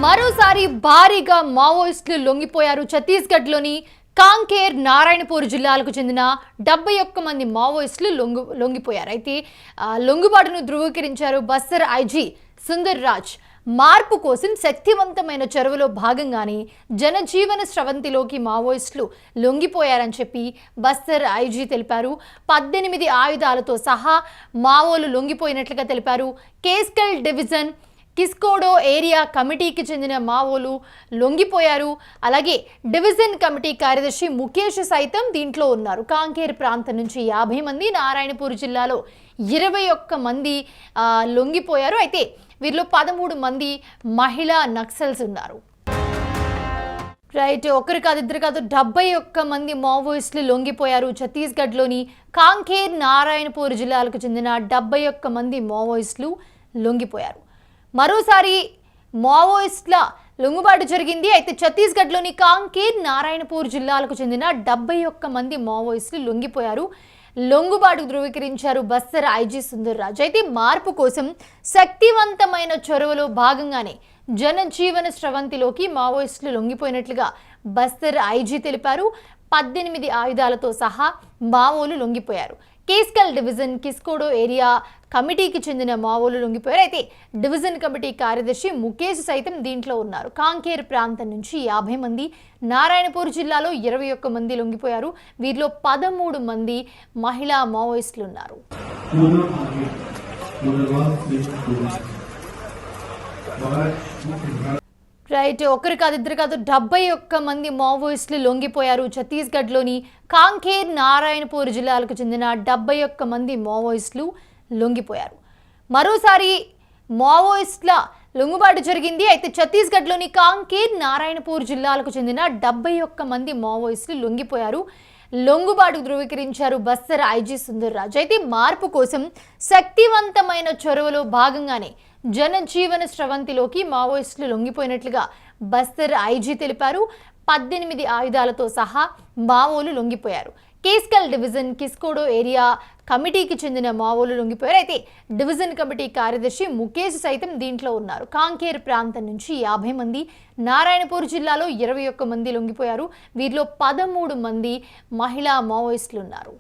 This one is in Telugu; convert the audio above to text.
మరోసారి భారీగా మావోయిస్టులు లొంగిపోయారు. ఛత్తీస్గఢ్లోని కాంకేర్, నారాయణపూర్ జిల్లాలకు చెందిన 71 మంది మావోయిస్టులు లొంగిపోయారు. అయితే లొంగుబాటును ధృవీకరించారు బస్తర్ ఐజీ సుందర్ రాజ్. మార్పు కోసం శక్తివంతమైన చొరవలో భాగంగానే జనజీవన స్రవంతిలోకి మావోయిస్టులు లొంగిపోయారని చెప్పి బస్తర్ ఐజీ తెలిపారు. 18 ఆయుధాలతో సహా మావోలు లొంగిపోయినట్లుగా తెలిపారు. కేస్కల్ డివిజన్ కిస్కోడో ఏరియా కమిటీకి చెందిన మావోలు లొంగిపోయారు. అలాగే డివిజన్ కమిటీ కార్యదర్శి ముఖేష్ సైతం దీంట్లో ఉన్నారు. కాంకేర్ ప్రాంతం నుంచి 50 మంది, నారాయణపూర్ జిల్లాలో 21 మంది లొంగిపోయారు. అయితే వీరిలో 13 మంది మహిళా నక్సల్స్ ఉన్నారు. రైట్, ఒకరు కాదు ఇద్దరు కాదు 71 మంది మావోయిస్టులు లొంగిపోయారు. ఛత్తీస్గఢ్లోని కాంకేర్, నారాయణపూర్ జిల్లాలకు చెందిన 71 మంది మావోయిస్టులు లొంగిపోయారు. మరోసారి మావోయిస్టుల లొంగుబాటు జరిగింది. అయితే ఛత్తీస్గఢ్లోని కాంకేర్, నారాయణపూర్ జిల్లాలకు చెందిన 71 మంది మావోయిస్టులు లొంగిపోయారు. లొంగుబాటు ధృవీకరించారు బస్తర్ ఐజీ సుందర్ రాజ్. అయితే మార్పు కోసం శక్తివంతమైన చొరవలో భాగంగానే జనజీవన స్రవంతిలోకి మావోయిస్టులు లొంగిపోయినట్లుగా బస్తర్ ఐజీ తెలిపారు. 18 ఆయుధాలతో సహా మావోలు లొంగిపోయారు. కేస్కల్ డివిజన్ కిస్కోడో ఏరియా కమిటీకి చెందిన మావోలు లొంగిపోయారు. అయితే డివిజన్ కమిటీ కార్యదర్శి ముఖేష్ సైతం దీంట్లో ఉన్నారు. కాంకేర్ ప్రాంతం నుంచి 50 మంది, నారాయణపూర్ జిల్లాలో 21 మంది లొంగిపోయారు. వీరిలో 13 మంది మహిళా మావోయిస్టులు ఉన్నారు. రైట్, ఒకరు కాదు ఇద్దరు కాదు 71 మంది మావోయిస్టులు లొంగిపోయారు. ఛత్తీస్గఢ్లోని కాంకేర్, నారాయణపూర్ జిల్లాలకు చెందిన 71 మంది మావోయిస్టులు లొంగిపోయారు. మరోసారి మావోయిస్టుల లొంగుబాటు జరిగింది. అయితే ఛత్తీస్గఢ్లోని కాంకేర్, నారాయణపూర్ జిల్లాలకు చెందిన 71 మంది మావోయిస్టులు లొంగిపోయారు. లొంగుబాటు ధృవీకరించారు బస్తర్ ఐజీ సుందర్ రాజ్. అయితే మార్పు కోసం శక్తివంతమైన చొరవలో భాగంగానే జనజీవన స్రవంతిలోకి మావోయిస్టులు లొంగిపోయినట్లుగా బస్తర్ ఐజీ తెలిపారు. 18 ఆయుధాలతో సహా మావోలు లొంగిపోయారు. కేస్కల్ డివిజన్ కిస్కోడో ఏరియా కమిటీకి చెందిన మావోలు లొంగిపోయారు. అయితే డివిజన్ కమిటీ కార్యదర్శి ముఖేష్ సైతం దీంట్లో ఉన్నారు. కాంకేర్ ప్రాంతం నుంచి 50 మంది, నారాయణపూర్ జిల్లాలో 21 మంది లొంగిపోయారు. వీరిలో 13 మంది మహిళా మావోయిస్టులు ఉన్నారు.